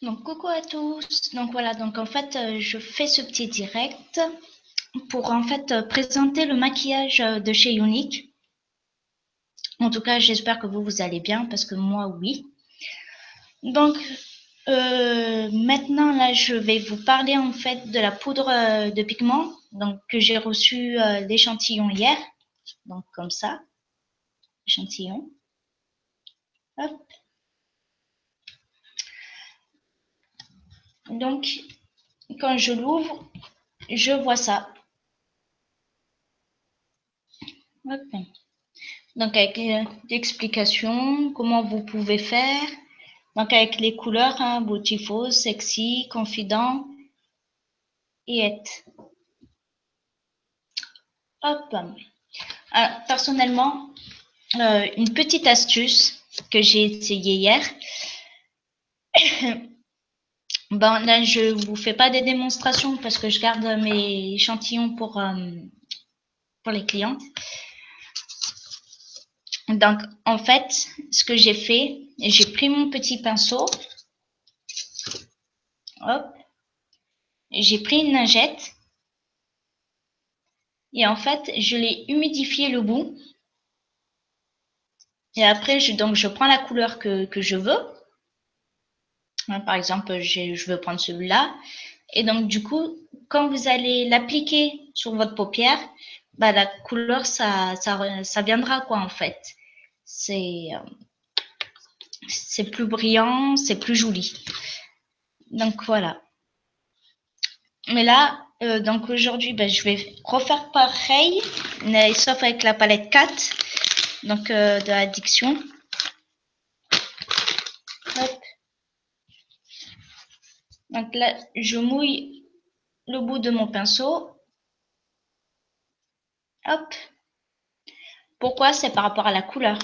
Donc coucou à tous. Donc voilà, donc en fait je fais ce petit direct pour en fait présenter le maquillage de chez Unique. En tout cas, j'espère que vous allez bien parce que moi oui. Donc maintenant là, je vais vous parler en fait de la poudre de pigment donc que j'ai reçu l'échantillon hier. Donc comme ça, échantillon. Hop. Donc quand je l'ouvre, je vois ça. Hop. Donc avec l'explication, comment vous pouvez faire. Donc avec les couleurs, hein, Beautiful, Sexy, Confident et Et. Hop. Alors, personnellement, une petite astuce que j'ai essayé hier. Bon, là, je vous fais pas des démonstrations parce que je garde mes échantillons pour les clientes. Donc, en fait, ce que j'ai fait, j'ai pris mon petit pinceau. Hop. J'ai pris une lingette. Et en fait, je l'ai humidifié le bout. Et après, je prends la couleur que je veux. Par exemple, je veux prendre celui-là. Et donc, du coup, quand vous allez l'appliquer sur votre paupière, bah, la couleur, ça viendra, quoi, en fait. C'est plus brillant, c'est plus joli. Donc, voilà. Mais là, donc aujourd'hui, bah, je vais refaire pareil, mais sauf avec la palette 4, donc de l'addiction. Hop. Donc là, je mouille le bout de mon pinceau. Hop. Pourquoi? C'est par rapport à la couleur.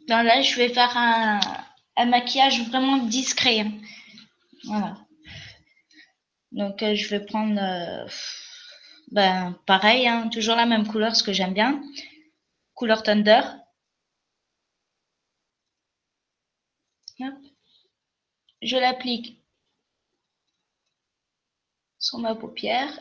Donc là, je vais faire un maquillage vraiment discret. Hein. Voilà. Donc, je vais prendre, ben, pareil, hein, toujours la même couleur, ce que j'aime bien. Couleur Thunder. Hop. Je l'applique sur ma paupière.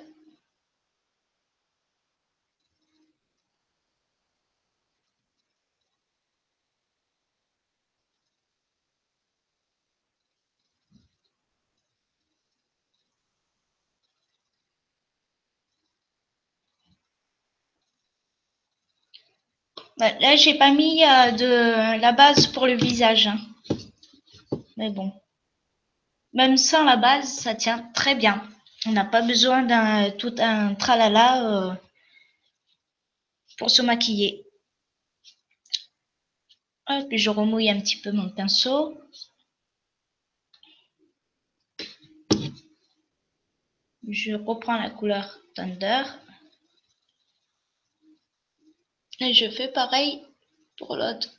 Ben, là, j'ai pas mis de la base pour le visage. Hein. Mais bon. Même sans la base, ça tient très bien. On n'a pas besoin d'un tout un tralala pour se maquiller. Hop, je remouille un petit peu mon pinceau. Je reprends la couleur Thunder. Et je fais pareil pour l'autre.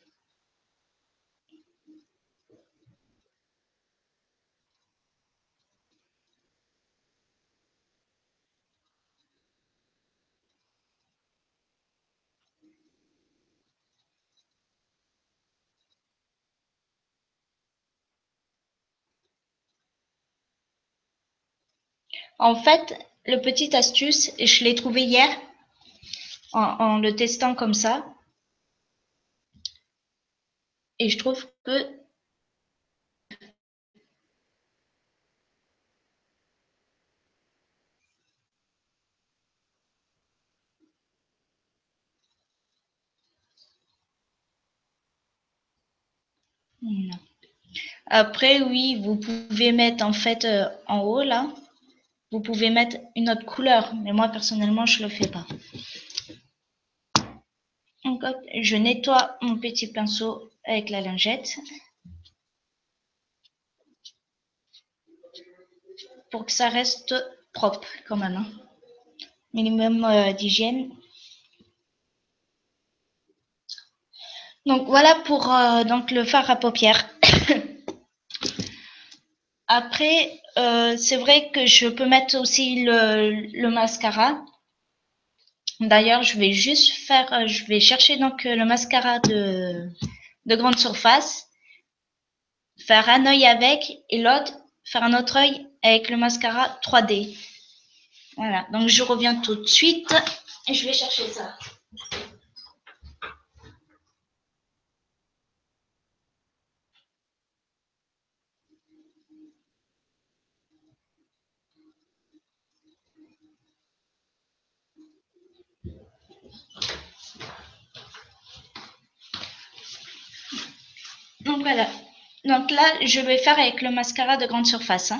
En fait, le petit astuce, je l'ai trouvé hier en le testant comme ça. Et je trouve que non. Après, oui, vous pouvez mettre en fait en haut là, vous pouvez mettre une autre couleur. Mais moi, personnellement, je le fais pas. Donc, hop, je nettoie mon petit pinceau avec la lingette pour que ça reste propre quand même. Hein. Minimum d'hygiène. Donc voilà pour donc le fard à paupières. Après, c'est vrai que je peux mettre aussi le mascara. D'ailleurs, je vais chercher donc le mascara de grande surface. faire un œil avec et l'autre, faire un autre œil avec le mascara 3D. Voilà, donc je reviens tout de suite et je vais chercher ça. Donc voilà. Donc là, je vais faire avec le mascara de grande surface. Hein.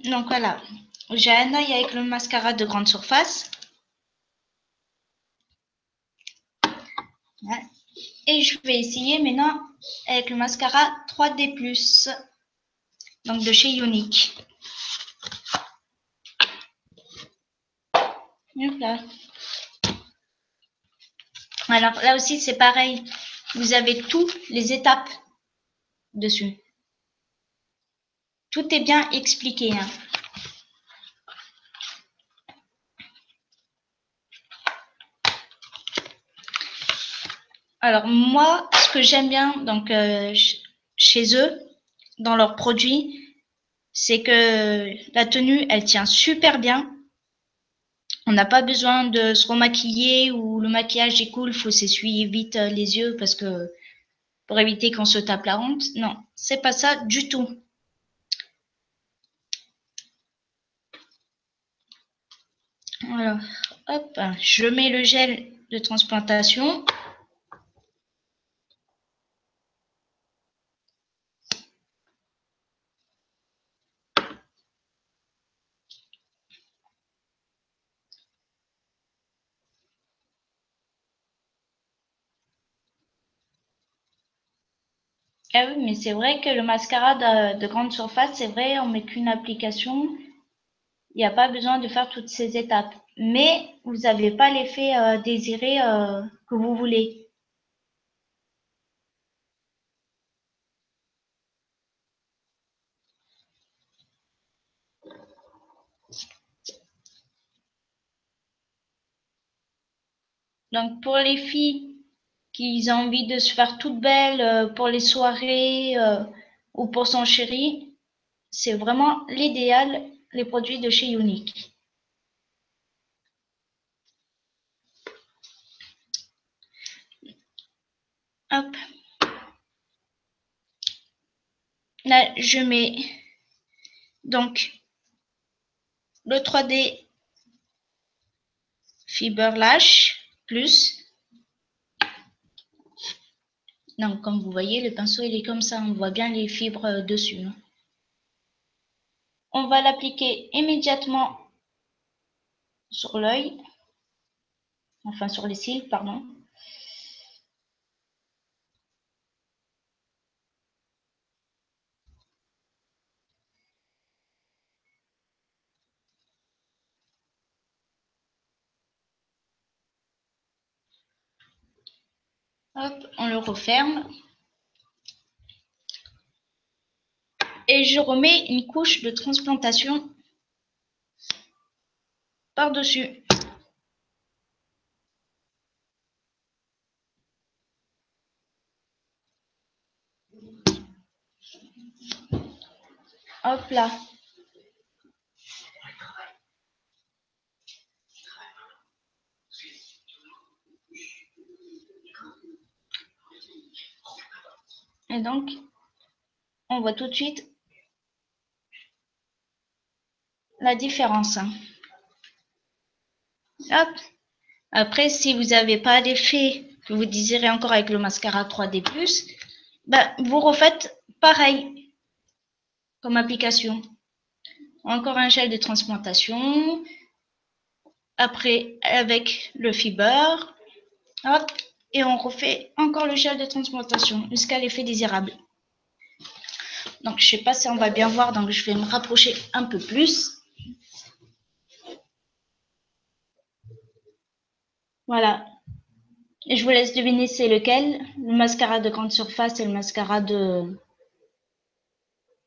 Donc voilà, j'ai un œil avec le mascara de grande surface. Et je vais essayer maintenant avec le mascara 3D+, donc de chez Younique. Voilà. Alors là aussi c'est pareil, vous avez toutes les étapes dessus. Tout est bien expliqué. Hein. Alors moi, ce que j'aime bien donc chez eux, dans leurs produits, c'est que la tenue, elle tient super bien. On n'a pas besoin de se remaquiller ou le maquillage est cool, il faut s'essuyer vite les yeux parce que pour éviter qu'on se tape la honte. Non, c'est pas ça du tout. Alors, hop, je mets le gel de transplantation. Ah oui, mais c'est vrai que le mascara de grande surface, c'est vrai, on met qu'une application. Il n'y a pas besoin de faire toutes ces étapes. Mais vous n'avez pas l'effet désiré que vous voulez. Donc pour les filles qui ont envie de se faire toutes belles pour les soirées ou pour son chéri, c'est vraiment l'idéal, les produits de chez Younique. Hop. Là, je mets donc le 3D Fiber Lash plus. Donc, comme vous voyez, le pinceau, il est comme ça. On voit bien les fibres dessus. Hein. On va l'appliquer immédiatement sur l'œil. Enfin, sur les cils, pardon. Hop, on le referme. Et je remets une couche de transplantation par-dessus. Hop là. Et donc, on voit tout de suite la différence. Hop. Après, si vous n'avez pas l'effet que vous désirez encore avec le mascara 3D+, ben, vous refaites pareil comme application. Encore un gel de transplantation. Après, avec le fiber. Hop. et on refait encore le gel de transplantation jusqu'à l'effet désirable. Donc, je sais pas si on va bien voir, donc je vais me rapprocher un peu plus. Voilà. Et je vous laisse deviner c'est lequel. Le mascara de grande surface et le mascara de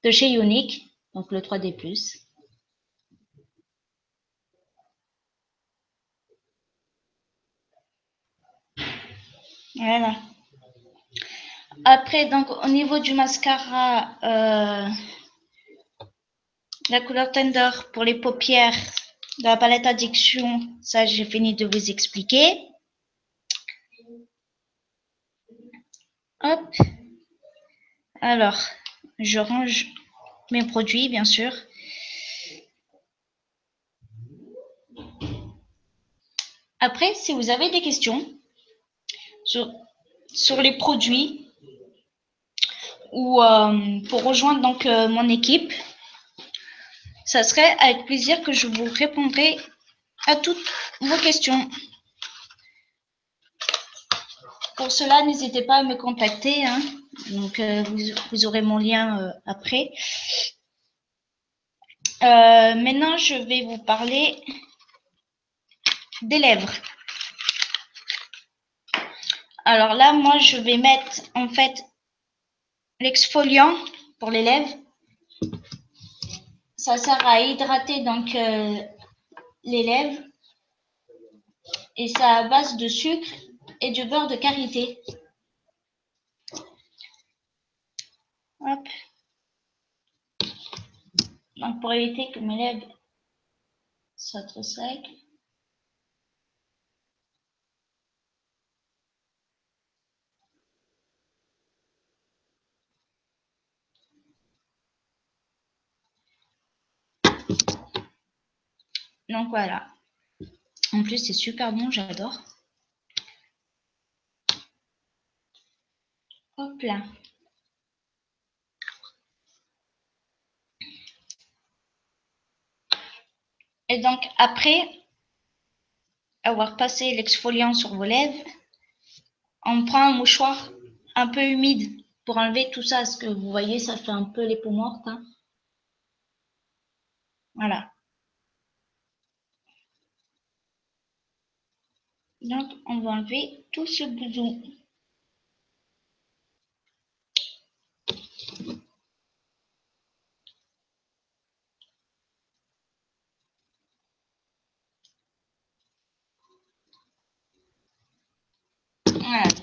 chez Younique, donc le 3D+. Voilà. Après, donc, au niveau du mascara, la couleur Tender pour les paupières de la palette Addiction, ça, j'ai fini de vous expliquer. Hop. Alors, je range mes produits, bien sûr. Après, si vous avez des questions sur les produits ou pour rejoindre donc mon équipe, ça serait avec plaisir que je vous répondrai à toutes vos questions. Pour cela, n'hésitez pas à me contacter. Hein. Donc, vous aurez mon lien après. Maintenant, je vais vous parler des lèvres. Alors là, moi, je vais mettre en fait l'exfoliant pour les lèvres. Ça sert à hydrater donc les lèvres et c'est à base de sucre et du beurre de karité. Hop. Donc pour éviter que mes lèvres soient trop secs. Donc voilà. En plus, c'est super bon, j'adore. Hop là. Et donc après avoir passé l'exfoliant sur vos lèvres, on prend un mouchoir un peu humide pour enlever tout ça. Ce que vous voyez, ça fait un peu les peaux mortes. Hein. Voilà. Donc, on va enlever tout ce bousou.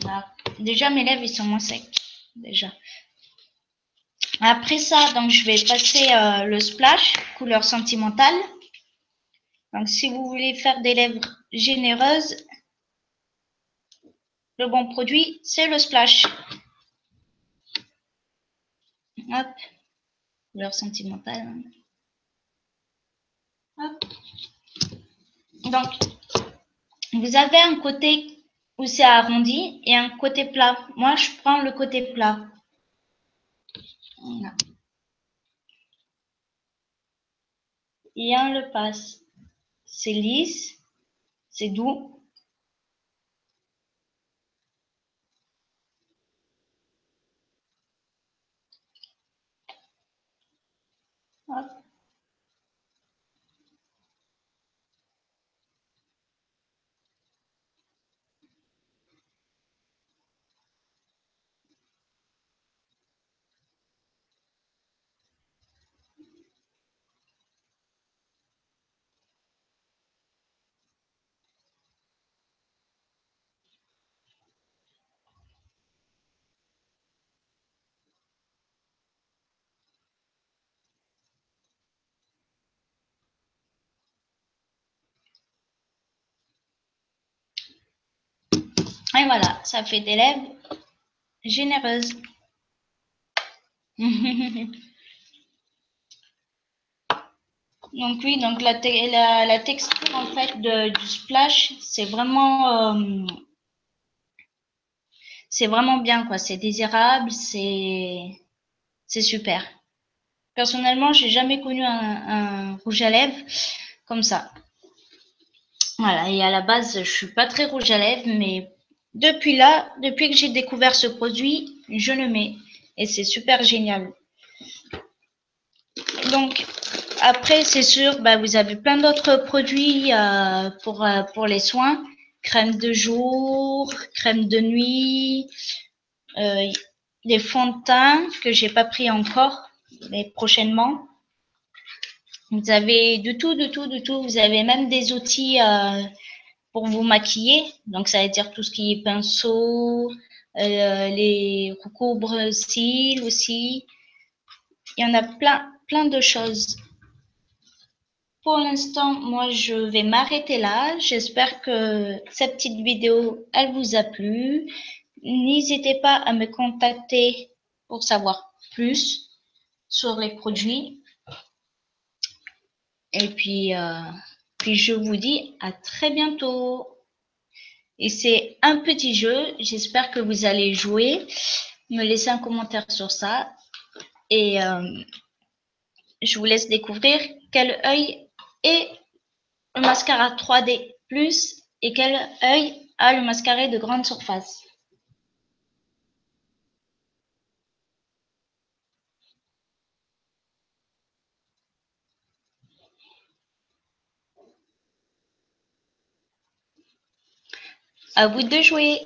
Voilà. Déjà, mes lèvres, ils sont moins secs. Déjà. Après ça, donc, je vais passer le splash, couleur sentimentale. Donc, si vous voulez faire des lèvres généreuses, le bon produit, c'est le splash. Hop, couleur sentimentale. Hop. Donc, vous avez un côté où c'est arrondi et un côté plat. Moi, je prends le côté plat. Voilà. Et on le passe. C'est lisse, c'est doux. Hop. Et voilà, ça fait des lèvres généreuses. Donc oui, donc la texture en fait du splash, c'est vraiment bien quoi. C'est désirable, c'est super. Personnellement, j'ai jamais connu un rouge à lèvres comme ça. Voilà, et à la base, je suis pas très rouge à lèvres, mais Depuis là, depuis que j'ai découvert ce produit, je le mets. Et c'est super génial. Donc, après, c'est sûr, bah, vous avez plein d'autres produits pour les soins. Crème de jour, crème de nuit, euh, des fonds de teint que j'ai pas pris encore, mais prochainement. Vous avez de tout, de tout, de tout. Vous avez même des outils pour vous maquiller. Donc, ça veut dire tout ce qui est pinceau, les recouvre-cils aussi. Il y en a plein, plein de choses. Pour l'instant, moi, je vais m'arrêter là. J'espère que cette petite vidéo, elle vous a plu. N'hésitez pas à me contacter pour savoir plus sur les produits. Et puis je vous dis à très bientôt. Et c'est un petit jeu. J'espère que vous allez jouer. Me laisser un commentaire sur ça. Et je vous laisse découvrir quel œil est le mascara 3D plus et quel œil a le mascara de grande surface. À vous de jouer.